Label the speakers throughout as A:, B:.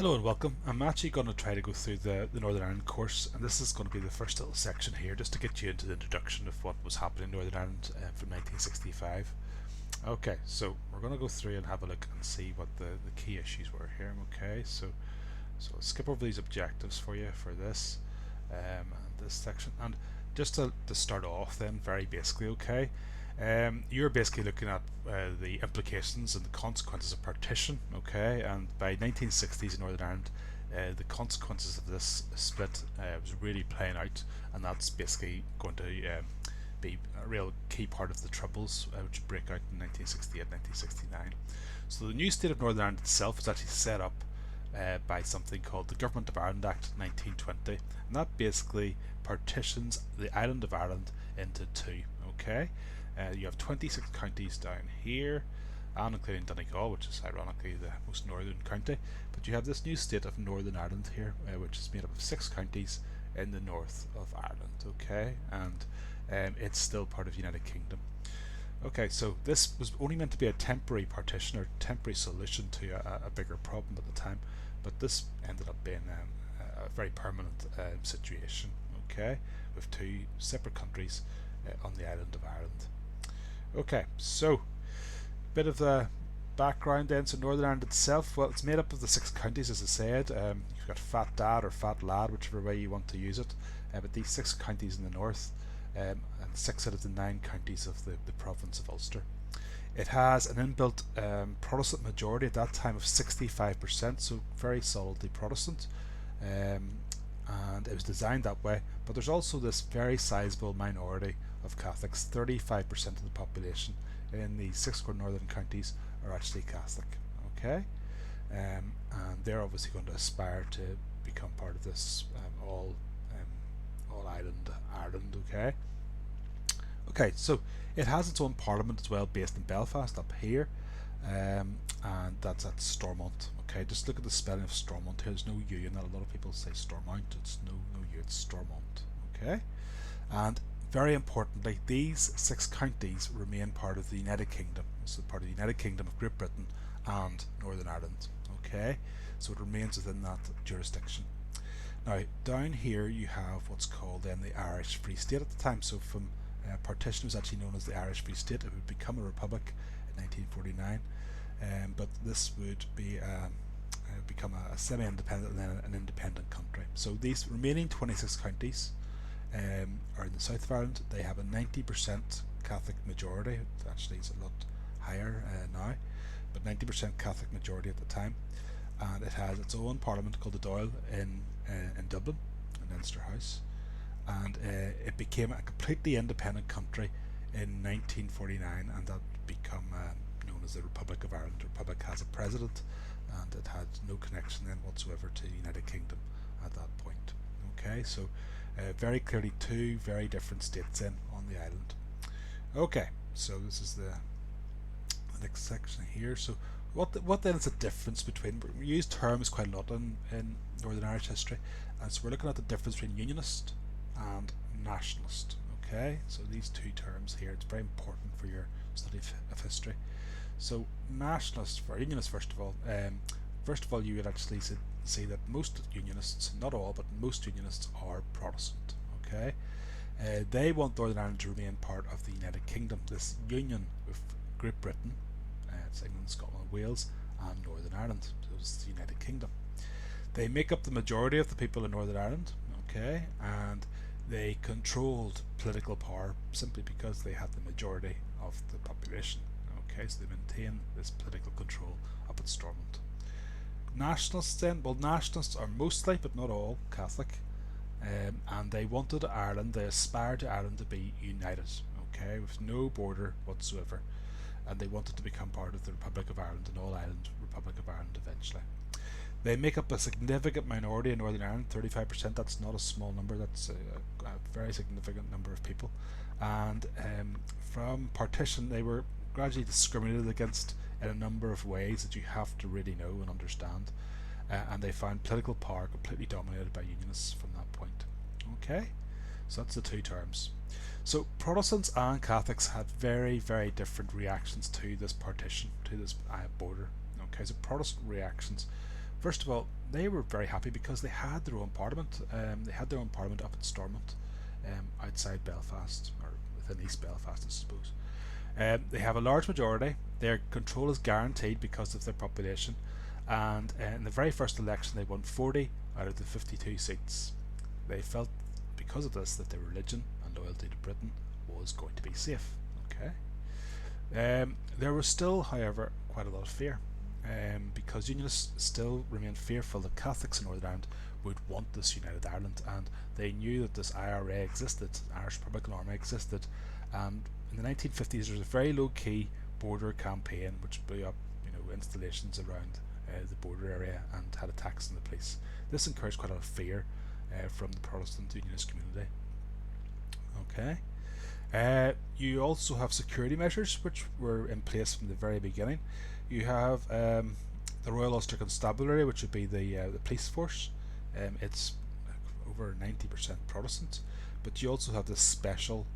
A: Hello and welcome. I'm actually going to try to go through the Northern Ireland course, and this is going to be the first little section here just to get you into the introduction of what was happening in Northern Ireland from 1965. Okay, so we're going to go through and have a look and see what the key issues were here. Okay, so I'll skip over these objectives for you for this and this section. And just to start off then, very basically, okay, you're basically looking at the implications and the consequences of partition, okay, and by 1960s in Northern Ireland, the consequences of this split was really playing out, and that's basically going to be a real key part of the Troubles, which break out in 1968-1969. So the new state of Northern Ireland itself was actually set up by something called the Government of Ireland Act 1920, and that basically partitions the island of Ireland into two. Okay, you have 26 counties down here, and including Donegal, which is ironically the most northern county, but you have this new state of Northern Ireland here, which is made up of 6 counties in the north of Ireland. Okay, and it's still part of the United Kingdom. Okay, so this was only meant to be a temporary partition or temporary solution to a bigger problem at the time, but this ended up being a very permanent situation, okay, with 2 separate countries on the island of Ireland. Okay, so a bit of the background then. So Northern Ireland itself, well, it's made up of the 6 counties, as I said. You've got Fat Dad or Fat Lad, whichever way you want to use it, but these 6 counties in the north, and 6 out of the 9 counties of the province of Ulster. It has an inbuilt Protestant majority at that time of 65%, so very solidly Protestant, and it was designed that way. But there's also this very sizable minority of Catholics. 35% of the population in the 6 northern counties are actually Catholic. Okay, and they're obviously going to aspire to become part of this all island Ireland. Okay, so it has its own parliament as well, based in Belfast up here, and that's at Stormont. Okay, just look at the spelling of Stormont here. There's no U in that. A lot of people say Stormont. It's no U. It's Stormont. Okay, and very importantly, these 6 counties remain part of the United Kingdom. So part of the United Kingdom of Great Britain and Northern Ireland. Okay, so it remains within that jurisdiction. Now down here you have what's called then the Irish Free State at the time. So from partition was actually known as the Irish Free State. It would become a republic in 1949, but this would be become a semi-independent and then an independent country. So these remaining 26 counties are in the south of Ireland. They have a 90% Catholic majority. It actually is a lot higher now, but 90% Catholic majority at the time, and it has its own parliament called the Dáil in Dublin, in Leinster House, and it became a completely independent country in 1949, and that became known as the Republic of Ireland. The Republic has a president, and it had no connection then whatsoever to the United Kingdom at that point. Okay, so very clearly 2 very different states in on the island. Okay, so this is the next section here. So what then is the difference between, we use terms quite a lot in Northern Irish history, and so we're looking at the difference between unionist and nationalist. Okay, so these 2 terms here, it's very important for your study of history. So nationalist, for unionist, first of all, you would actually see that most unionists, not all, but most unionists are Protestant. Okay, they want Northern Ireland to remain part of the United Kingdom, this union with Great Britain, it's England, Scotland, Wales, and Northern Ireland. So it's the United Kingdom. They make up the majority of the people in Northern Ireland. Okay, and they controlled political power simply because they had the majority of the population. Okay, so they maintain this political control up at Stormont. Nationalists then, well, nationalists are mostly, but not all, Catholic, and they wanted Ireland, they aspired to Ireland to be united, okay, with no border whatsoever, and they wanted to become part of the Republic of Ireland, an all-island Republic of Ireland eventually. They make up a significant minority in Northern Ireland, 35%. That's not a small number, that's a very significant number of people. And from partition, they were gradually discriminated against in a number of ways that you have to really know and understand. And they found political power completely dominated by unionists from that point. Okay, so that's the 2 terms. So Protestants and Catholics had very, very different reactions to this partition, to this border. Okay, so Protestant reactions. First of all, they were very happy because they had their own parliament. They had their own parliament up in Stormont, outside Belfast, or within East Belfast, I suppose. They have a large majority. Their control is guaranteed because of their population, and in the very first election they won 40 out of the 52 seats. They felt because of this that their religion and loyalty to Britain was going to be safe. Okay. There was still, however, quite a lot of fear, because Unionists still remained fearful that Catholics in Northern Ireland would want this United Ireland, and they knew that this IRA existed, Irish Republican Army existed, and in the 1950s there was a very low-key border campaign which blew up, installations around the border area and had attacks on the police. This encouraged quite a lot of fear from the Protestant Unionist community. Okay. You also have security measures which were in place from the very beginning. You have the Royal Ulster Constabulary, which would be the police force. It's over 90% Protestant, but you also have this special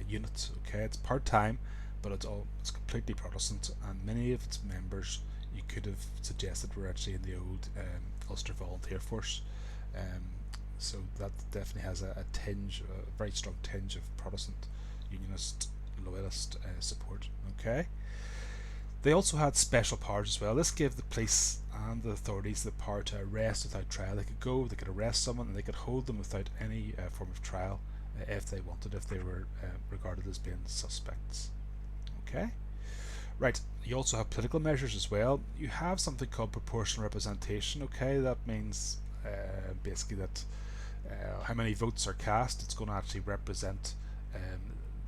A: unit. Okay, it's part-time, but it's completely Protestant, and many of its members you could have suggested were actually in the old Ulster Volunteer Force. So that definitely has a very strong tinge of Protestant Unionist loyalist support. Okay. They also had special powers as well. This gave the police and the authorities the power to arrest without trial. They could arrest someone and they could hold them without any form of trial if they wanted, if they were regarded as being suspects. Okay. Right, you also have political measures as well. You have something called proportional representation. Okay, that means basically that how many votes are cast, it's going to actually represent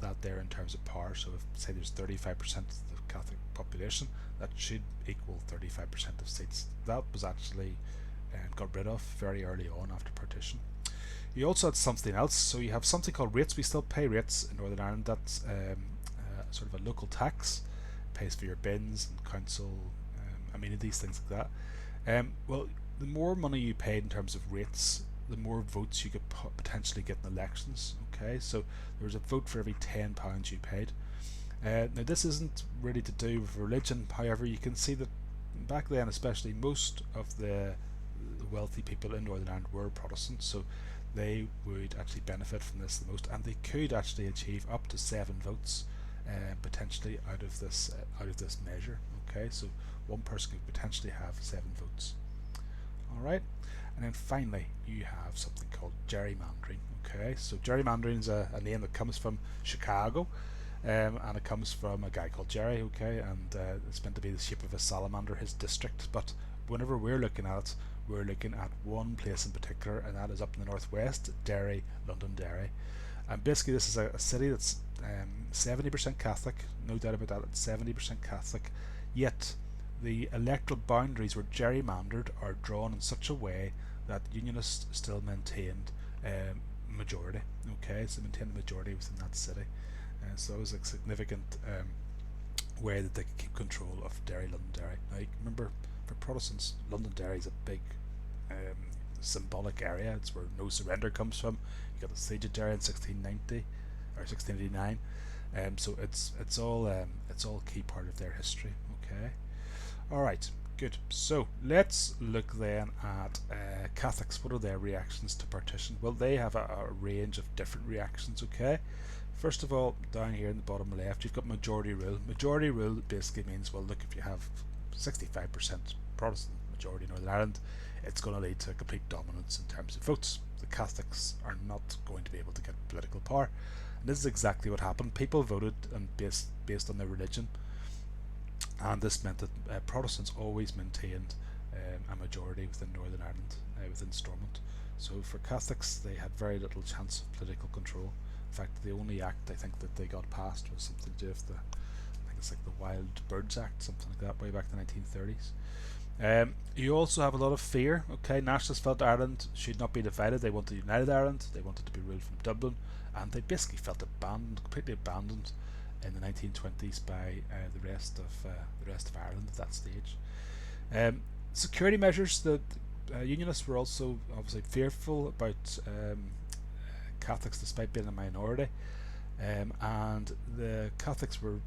A: that there in terms of power. So if, say, there's 35% of the Catholic population, that should equal 35% of seats. That was actually got rid of very early on after partition. You also had something else. So you have something called rates. We still pay rates in Northern Ireland. That's sort of a local tax. It pays for your bins and council amenities, things like that. Well, the more money you paid in terms of rates, the more votes you could potentially get in elections. Okay, so there was a vote for every £10 you paid. Now this isn't really to do with religion. However, you can see that back then, especially, most of the wealthy people in Northern Ireland were Protestants, so they would actually benefit from this the most, and they could actually achieve up to 7 votes potentially out of this measure. Okay, so one person could potentially have 7 votes. Alright, and then finally you have something called gerrymandering. Okay, so gerrymandering is a name that comes from Chicago, and it comes from a guy called Jerry. Okay, and it's meant to be the shape of a salamander, his district, but whenever we're looking at it, we're looking at one place in particular, and that is up in the northwest, Derry, Londonderry. And basically this is a city that's 70% Catholic, no doubt about that, it's 70% Catholic, yet the electoral boundaries were gerrymandered or drawn in such a way that Unionists still maintained majority. Okay, so maintained the majority within that city. So it was a significant way that they could keep control of Derry, Londonderry. Now, remember, for Protestants, Londonderry is a big symbolic area. It's where No Surrender comes from. You got the Siege of Derry in 1690 or 1689. So it's all a key part of their history. Okay. Alright, good. So let's look then at Catholics. What are their reactions to partition? Well, they have a range of different reactions. Okay. First of all, down here in the bottom left, you've got majority rule. Majority rule basically means, well, look, if you have 65% Protestant majority in Northern Ireland, it's going to lead to complete dominance in terms of votes. The Catholics are not going to be able to get political power. And this is exactly what happened. People voted based on their religion, and this meant that Protestants always maintained a majority within Northern Ireland, within Stormont. So for Catholics, they had very little chance of political control. In fact, the only act I think that they got passed was something to do with I think it's like the Wild Birds Act, something like that, way back in the 1930s. You also have a lot of fear. Okay, nationalists felt Ireland should not be divided. They wanted united Ireland. They wanted to be ruled from Dublin, and they basically felt completely abandoned in the 1920s by the rest of Ireland at that stage. Security measures. The Unionists were also obviously fearful about Catholics, despite being a minority, and the Catholics were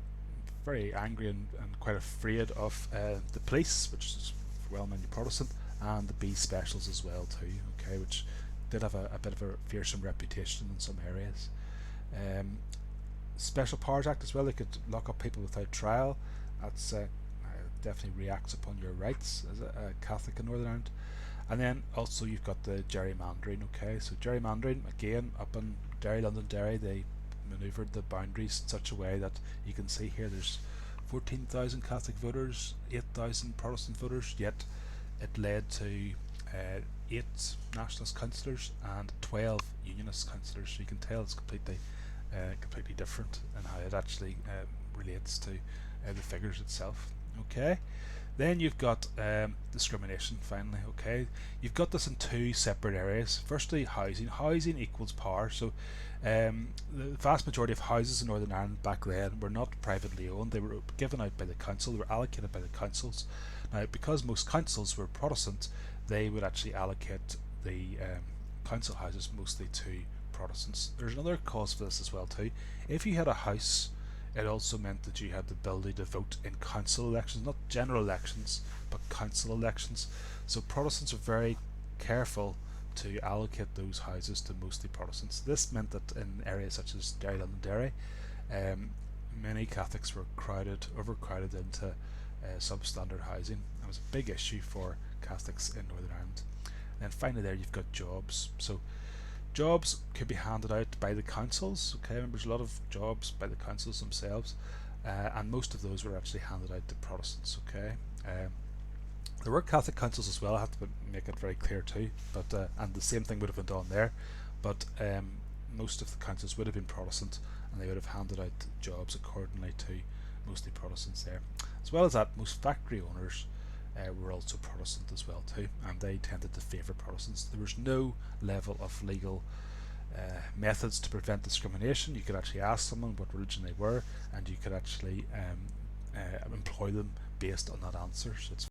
A: very angry and quite afraid of the police, which is overwhelmingly Protestant, and the B specials as well too, okay, which did have a bit of a fearsome reputation in some areas. Special Powers Act as well, they could lock up people without trial. That's definitely reacts upon your rights as a Catholic in Northern Ireland. And then also you've got the gerrymandering, okay, so gerrymandering, again, up in Derry, Londonderry, they manoeuvred the boundaries in such a way that you can see here there's 14,000 Catholic voters, 8,000 Protestant voters, yet it led to 8 nationalist councillors and 12 unionist councillors, so you can tell it's completely different in how it actually relates to the figures itself. Okay, then you've got discrimination finally. Okay, you've got this in 2 separate areas. Firstly, housing. Housing equals power. So the vast majority of houses in Northern Ireland back then were not privately owned. They were given out by the council. They were allocated by the councils. Now, because most councils were Protestant, they would actually allocate the council houses mostly to Protestants. There's another cause for this as well too. If you had a house, it also meant that you had the ability to vote in council elections, not general elections, but council elections. So Protestants are very careful to allocate those houses to mostly Protestants. This meant that in areas such as Derry, Londonderry, many Catholics were overcrowded into substandard housing. That was a big issue for Catholics in Northern Ireland. And then finally there you've got jobs. So jobs could be handed out by the councils. Okay, remember there's a lot of jobs by the councils themselves, and most of those were actually handed out to Protestants. Okay, there were Catholic councils as well. I have to make it very clear too. But and the same thing would have been done there, but most of the councils would have been Protestant, and they would have handed out jobs accordingly to mostly Protestants there. As well as that, most factory owners were also Protestant as well too, and they tended to favour Protestants. There was no level of legal methods to prevent discrimination. You could actually ask someone what religion they were, and you could actually employ them based on that answer. So it's